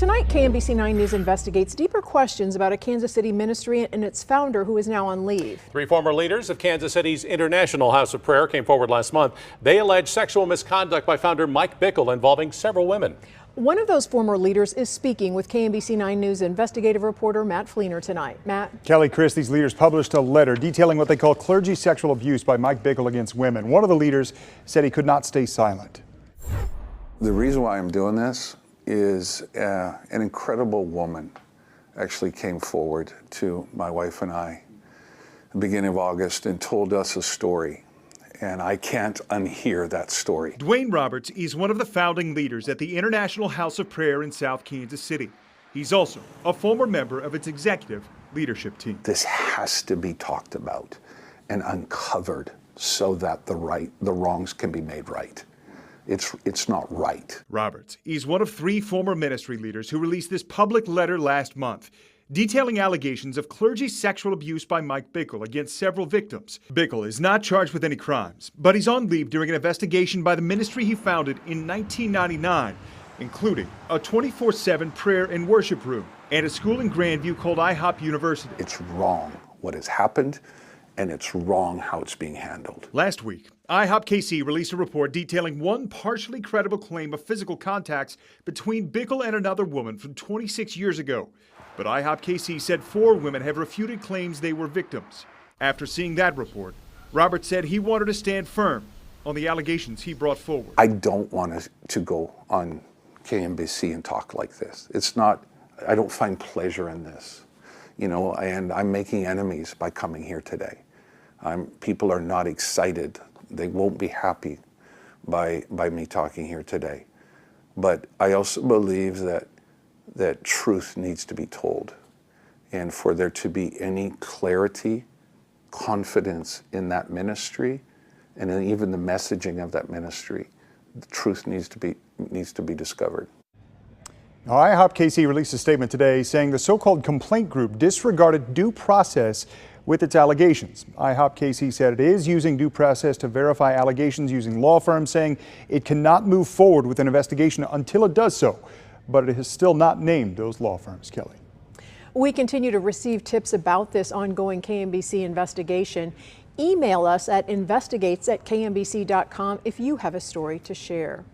Tonight, KMBC 9 News investigates deeper questions about a Kansas City ministry and its founder who is now on leave. 3 former leaders of Kansas City's International House of Prayer came forward last month. They allege sexual misconduct by founder Mike Bickle involving several women. One of those former leaders is speaking with KMBC 9 News investigative reporter Matt Fleener tonight. Matt? Kelly, Chris, these leaders published a letter detailing what they call clergy sexual abuse by Mike Bickle against women. One of the leaders said he could not stay silent. The reason why I'm doing this is an incredible woman actually came forward to my wife and I at the beginning of August and told us a story. And I can't unhear that story. Dwayne Roberts is one of the founding leaders at the International House of Prayer in South Kansas City. He's also a former member of its executive leadership team. This has to be talked about and uncovered so that the wrongs can be made right. It's not right. Roberts is one of 3 former ministry leaders who released this public letter last month, detailing allegations of clergy sexual abuse by Mike Bickle against several victims. Bickle is not charged with any crimes, but he's on leave during an investigation by the ministry he founded in 1999, including a 24/7 prayer and worship room and a school in Grandview called IHOP University. It's wrong what has happened, and it's wrong how it's being handled. Last week, IHOP KC released a report detailing one partially credible claim of physical contacts between Bickle and another woman from 26 years ago. But IHOP KC said 4 women have refuted claims they were victims. After seeing that report, Roberts said he wanted to stand firm on the allegations he brought forward. I don't want to go on KMBC and talk like this. I don't find pleasure in this, and I'm making enemies by coming here today. People are not excited. They won't be happy by me talking here today. But I also believe that truth needs to be told. And for there to be any clarity, confidence in that ministry, and in even the messaging of that ministry, the truth needs to be discovered. Now, IHOP KC released a statement today saying the so-called complaint group disregarded due process with its allegations. IHOP KC said it is using due process to verify allegations using law firms, saying it cannot move forward with an investigation until it does so. But it has still not named those law firms, Kelly. We continue to receive tips about this ongoing KMBC investigation. Email us at investigates@kmbc.com if you have a story to share.